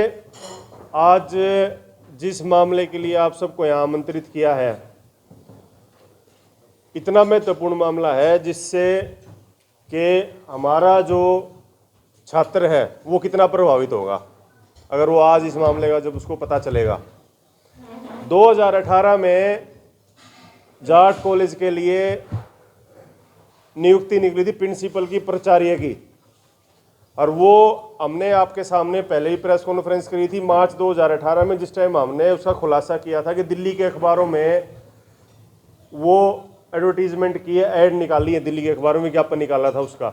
आज जिस मामले के लिए आप सबको यहाँ आमंत्रित किया है, इतना महत्वपूर्ण मामला है जिससे कि हमारा जो छात्र है वो कितना प्रभावित होगा अगर वो आज इस मामले का जब उसको पता चलेगा। 2018 में जाट कॉलेज के लिए नियुक्ति निकली थी प्रिंसिपल की, प्राचार्य की, और वो हमने आपके सामने पहले ही प्रेस कॉन्फ्रेंस करी थी मार्च 2018 में, जिस टाइम हमने उसका खुलासा किया था कि दिल्ली के अखबारों में वो एडवर्टीजमेंट की है, ऐड निकाली है, दिल्ली के अखबारों में विज्ञापन निकाला था उसका।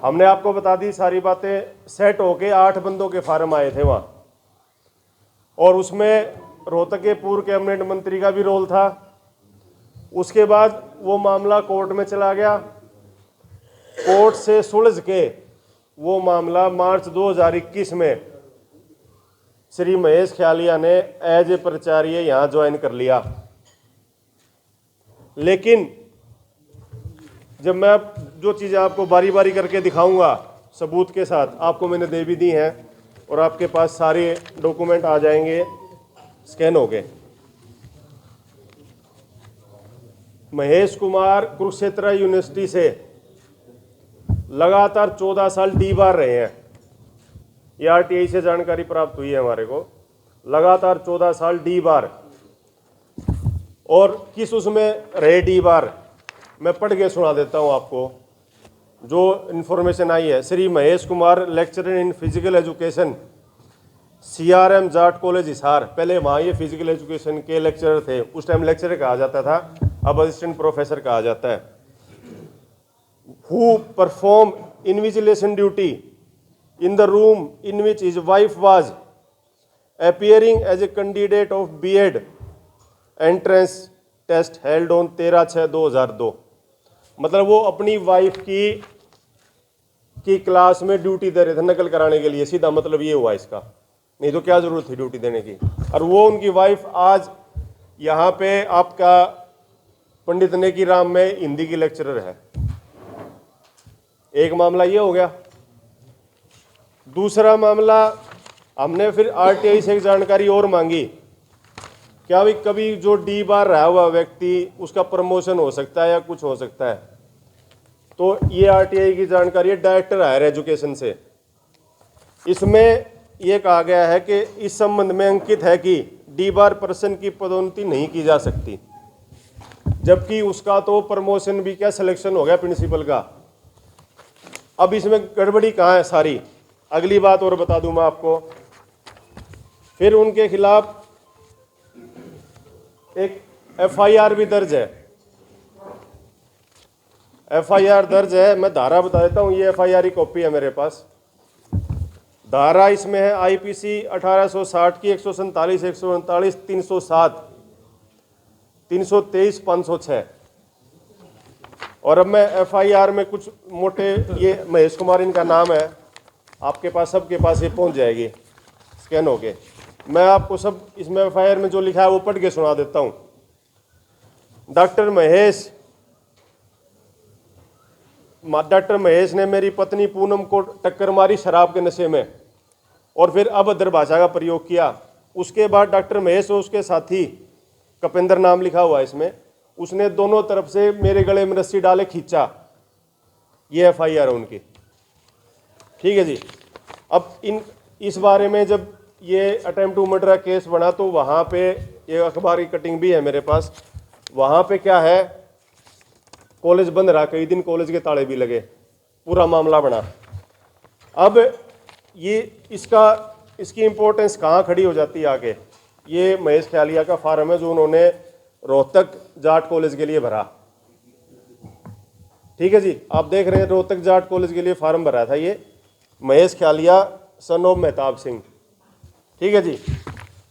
हमने आपको बता दी सारी बातें। सेट होके 8 बंदों के फार्म आए थे वहाँ, और उसमें रोहतक के पूर्व कैबिनेट मंत्री का भी रोल था। उसके बाद वो मामला कोर्ट में चला गया। कोर्ट से सुलझ के वो मामला मार्च 2021 में श्री महेश ख्यालिया ने एज ए प्राचार्य यहाँ ज्वाइन कर लिया। लेकिन जब मैं जो चीज़ें आपको बारी बारी करके दिखाऊंगा सबूत के साथ, आपको मैंने दे भी दी हैं और आपके पास सारे डॉक्यूमेंट आ जाएंगे स्कैन हो गए। महेश कुमार कुरुक्षेत्र यूनिवर्सिटी से लगातार 14 साल डी बार रहे हैं। ये आरटीआई से जानकारी प्राप्त हुई है हमारे को। लगातार 14 साल डी बार। और किस उसमें रहे डी बार, मैं पढ़ के सुना देता हूं आपको जो इन्फॉर्मेशन आई है। Shri Mahesh Kumar lecturer in physical education, CRM Jat college Hisar. पहले वहाँ ये फिजिकल एजुकेशन के लेक्चरर थे, उस टाइम लेक्चरर कहा जाता था, अब असिस्टेंट प्रोफेसर कहा जाता है। Who perform invigilation duty in the room in which his wife was appearing as a candidate of B.Ed entrance test held on 13/6/2002। मतलब वो अपनी वाइफ की क्लास में ड्यूटी दे रहे थे नकल कराने के लिए। सीधा मतलब ये हुआ इसका, नहीं तो क्या जरूरत थी ड्यूटी देने की। और वो उनकी वाइफ आज यहाँ पे आपका पंडित नेकी राम में हिंदी की लेक्चरर है। एक मामला ये हो गया। दूसरा मामला, हमने फिर आरटीआई से एक जानकारी और मांगी, क्या भी कभी जो डी बार रहा हुआ व्यक्ति उसका प्रमोशन हो सकता है या कुछ हो सकता है। तो ये आरटीआई की जानकारी है डायरेक्टर हायर एजुकेशन से। इसमें यह कहा गया है कि इस संबंध में अंकित है कि डी बार पर्सन की पदोन्नति नहीं की जा सकती, जबकि उसका तो प्रमोशन भी क्या सिलेक्शन हो गया प्रिंसिपल का। अब इसमें गड़बड़ी कहाँ है सारी, अगली बात और बता दूं मैं आपको। फिर उनके खिलाफ एक FIR भी दर्ज है। FIR दर्ज है, मैं धारा बता देता हूँ। ये FIR की कॉपी है मेरे पास। धारा इसमें है IPC 1860 की 147, 139, 307, 323, 506। और अब मैं FIR में कुछ मोटे, ये महेश कुमार इनका नाम है, आपके पास सबके पास ये पहुंच जाएगी स्कैन होके। मैं आपको सब इसमें FIR में जो लिखा है वो पढ़ के सुना देता हूं। डॉक्टर महेश ने मेरी पत्नी पूनम को टक्कर मारी शराब के नशे में और फिर अभद्र भाषा का प्रयोग किया। उसके बाद डॉक्टर महेश और उसके साथी कपेंद्र नाम लिखा हुआ है इसमें, उसने दोनों तरफ से मेरे गले में रस्सी डाले खींचा। ये FIR है उनकी, ठीक है जी। अब इस बारे में जब ये अटेम्प्ट टू मर्डर का केस बना तो वहाँ पे ये अखबार की कटिंग भी है मेरे पास। वहाँ पे क्या है, कॉलेज बंद रहा कई दिन, कॉलेज के ताले भी लगे, पूरा मामला बना। अब ये इसकी इम्पोर्टेंस कहाँ खड़ी हो जाती है आगे। ये महेश ख्यालिया का फार्म है जो उन्होंने रोहतक जाट कॉलेज के लिए भरा, ठीक है जी। आप देख रहे हैं रोहतक जाट कॉलेज के लिए फार्म भरा था ये महेश ख्यालिया सन ऑफ मेहताब सिंह, ठीक है जी।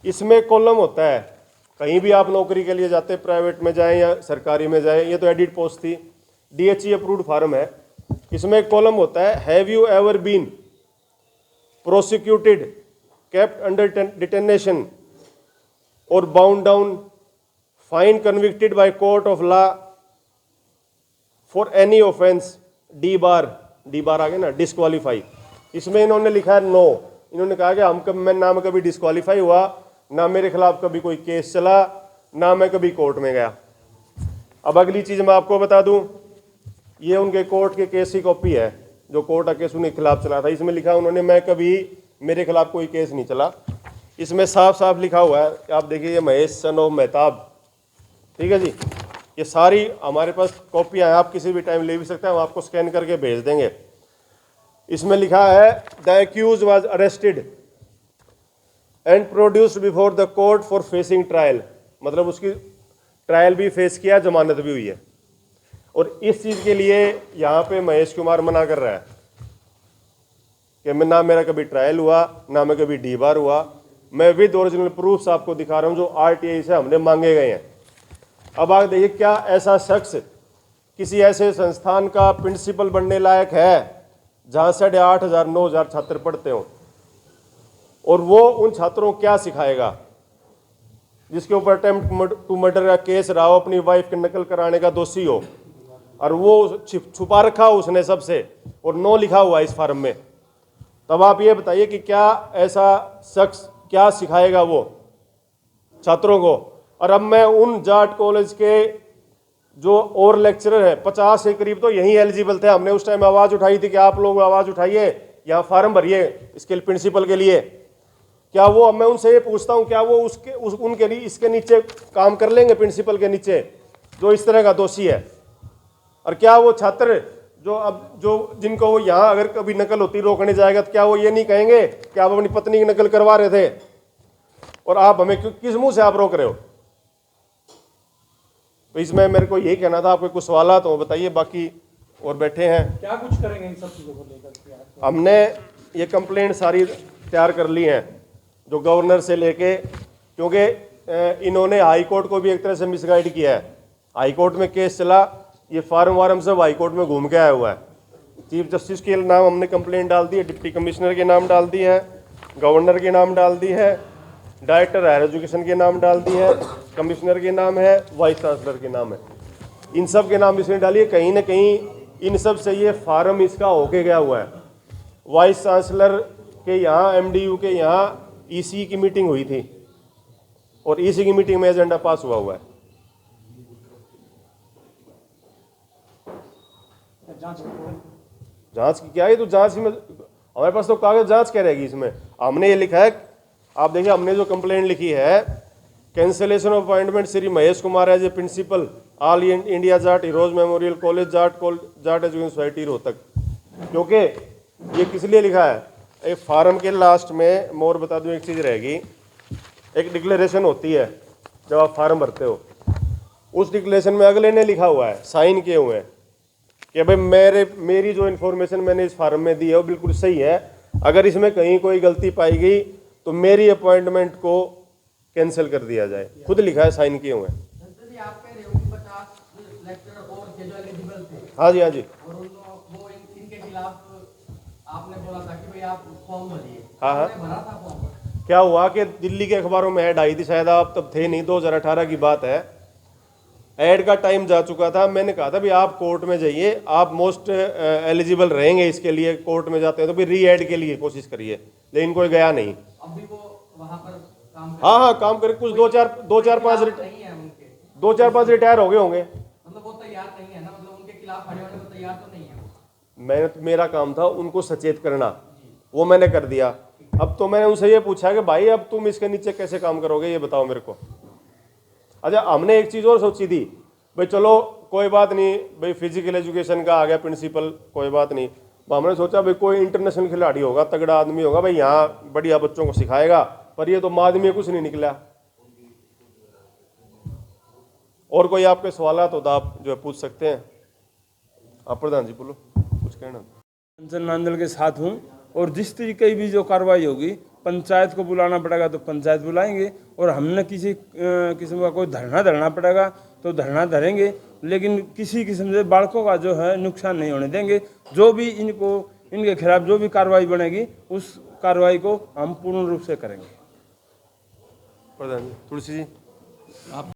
इसमें कॉलम होता है, कहीं भी आप नौकरी के लिए जाते, प्राइवेट में जाएं या सरकारी में जाएं, ये तो एडिट पोस्ट थी, DHE अप्रूव्ड फार्म है। इसमें एक कॉलम होता है, have you ever been prosecuted, kept under detention और bound down, fine convicted by court of law for any offence, debar आ गया ना, डिस्क्वालीफाई। इसमें इन्होंने लिखा है नो, इन्होंने कहा कि मैं ना मैं कभी डिस्क्वालीफाई हुआ, ना मेरे खिलाफ कभी कोई केस चला, ना मैं कभी कोर्ट में गया। अब अगली चीज़ मैं आपको बता दूं, ये उनके कोर्ट के केस की कॉपी है जो कोर्ट का केस उनके खिलाफ चला था। इसमें लिखा उन्होंने मैं कभी मेरे खिलाफ कोई केस नहीं चला। इसमें साफ साफ लिखा हुआ है, आप देखिए, ये महेश सन ऑफ मेहताब, ठीक है जी। ये सारी हमारे पास कॉपियाँ हैं, आप किसी भी टाइम ले भी सकते हैं, हम आपको स्कैन करके भेज देंगे। इसमें लिखा है the accused was arrested and produced before the court for facing trial, मतलब उसकी ट्रायल भी फेस किया, जमानत भी हुई है। और इस चीज़ के लिए यहाँ पे महेश कुमार मना कर रहा है कि मैं ना मेरा कभी ट्रायल हुआ, ना मैं कभी डी बार हुआ। मैं विद ओरिजिनल प्रूफ्स आपको दिखा रहा हूँ जो RTI से हमने मांगे गए हैं। अब आप देखिए, क्या ऐसा शख्स किसी ऐसे संस्थान का प्रिंसिपल बनने लायक है जहाँ 8,500 9,000 छात्र पढ़ते हो, और वो उन छात्रों को क्या सिखाएगा? जिसके ऊपर अटेम्प्ट टू मर्डर का केस रहा हो, अपनी वाइफ की नकल कराने का दोषी हो, और वो छुपा रखा हो उसने सबसे, और नो लिखा हुआ इस फार्म में। तब आप ये बताइए कि क्या ऐसा शख्स क्या सिखाएगा वो छात्रों को? और अब मैं उन जाट कॉलेज के जो और लेक्चरर हैं, 50 के करीब तो यही एलिजिबल थे। हमने उस टाइम आवाज़ उठाई थी कि आप लोग आवाज़ उठाइए, यहाँ फार्म भरिए इसके प्रिंसिपल के लिए। क्या वो, अब मैं उनसे ये पूछता हूँ, क्या वो उनके लिए इसके नीचे काम कर लेंगे, प्रिंसिपल के नीचे, जो इस तरह का दोषी है? और क्या वो छात्र जो जिनको वो यहाँ अगर कभी नकल होती रोकने जाएगा, तो क्या वो ये नहीं कहेंगे कि आप अपनी पत्नी की नकल करवा रहे थे और आप हमें किस मुंह से आप रोक रहे हो? तो इसमें मेरे को यही कहना था। आपके कुछ सवाल तो बताइए, बाकी और बैठे हैं। क्या कुछ करेंगे इन सब चीज़ों को लेकर? हमने ये कंप्लेंट सारी तैयार कर ली हैं, जो गवर्नर से लेके, क्योंकि इन्होंने हाई कोर्ट को भी एक तरह से मिसगाइड किया है। हाई कोर्ट में केस चला, ये फार्म वार्म सब हाई कोर्ट में घूम के आया हुआ है। चीफ जस्टिस के नाम हमने कंप्लेंट डाल दी है, डिप्टी कमिश्नर के नाम डाल दी है, गवर्नर के नाम डाल दी है, डायरेक्टर हायर एजुकेशन के नाम डाल दी है, कमिश्नर के नाम है, वाइस चांसलर के नाम है, इन सब के नाम इसने डालिए। कहीं ना कहीं इन सब से ये फार्म इसका होके गया हुआ है। वाइस चांसलर के यहाँ, MDU के यहाँ EC की मीटिंग हुई थी, और EC की मीटिंग में एजेंडा पास हुआ है। जांच की क्या है? तो जांच में हमारे पास तो कागज जांच क्या रहेगी इसमें? हमने ये लिखा है, आप देखिए, हमने जो कंप्लेंट लिखी है, cancellation of appointment Shri Mahesh Kumar as a principal all India Jat heroes memorial college Jat education society Rohtak. क्योंकि ये किस लिए लिखा है? एक फार्म के लास्ट में मैं और बता दूं, एक चीज़ रहेगी, एक डिक्लेरेशन होती है जब आप फार्म भरते हो। उस डिक्लेरेशन में अगले ने लिखा हुआ है, साइन किए हुए हैं कि भाई मेरी जो इन्फॉर्मेशन मैंने इस फार्म में दी है वो बिल्कुल सही है। अगर इसमें कहीं कोई गलती पाई गई तो मेरी अपॉइंटमेंट को कैंसिल कर दिया जाए। खुद लिखा है, साइन किए हुए हैं। हाँ जी, हाँ जी। और वो इनके खिलाफ आपने बोला था कि भाई आप फॉर्म भरिए। हाँ हाँ। भरा था फॉर्म। क्या हुआ कि दिल्ली के अखबारों में ऐड आई थी, शायद आप तब थे नहीं, 2018 की बात है। ऐड का टाइम जा चुका था। मैंने कहा था भाई आप कोर्ट में जाइए, आप मोस्ट एलिजिबल रहेंगे इसके लिए। कोर्ट में जाते हैं तो फिर री ऐड के लिए कोशिश करिए, लेकिन कोई गया नहीं। अब भी वो वहाँ पर काम हाँ, काम करे। कुछ 2-4-5 रिटायर हो गए होंगे। मतलब वो तैयार नहीं है ना, मतलब उनके खिलाफ खड़े होने को तैयार तो नहीं है। मेरा काम था उनको सचेत करना, वो मैंने कर दिया। अब तो मैंने उनसे ये पूछा कि भाई अब तुम इसके नीचे कैसे काम करोगे, ये बताओ मेरे को। अच्छा, हमने एक चीज़ और सोची थी, भाई चलो कोई बात नहीं, भाई फिजिकल एजुकेशन का आ गया प्रिंसिपल, कोई बात नहीं। हमने सोचा भाई कोई इंटरनेशनल खिलाड़ी होगा, तगड़ा आदमी होगा, भाई यहाँ बढ़िया बच्चों को सिखाएगा। पर ये तो आदमी कुछ नहीं निकला। और कोई आपके सवाल तो आप जो है पूछ सकते हैं। आप प्रधान जी बोलो, कुछ कहना? कंचन नांदल के साथ हूँ, और जिस तरीके की भी जो कार्रवाई होगी, पंचायत को बुलाना पड़ेगा तो पंचायत बुलाएंगे, और हमने किसी किस्म का कोई धरना पड़ेगा तो धरना धरेंगे, लेकिन किसी किस्म से बालकों का जो है नुकसान नहीं होने देंगे। जो भी इनके खिलाफ जो भी कार्रवाई बनेगी, उस कार्रवाई को हम पूर्ण रूप से करेंगे। प्रधान जी, तुलसी जी, आप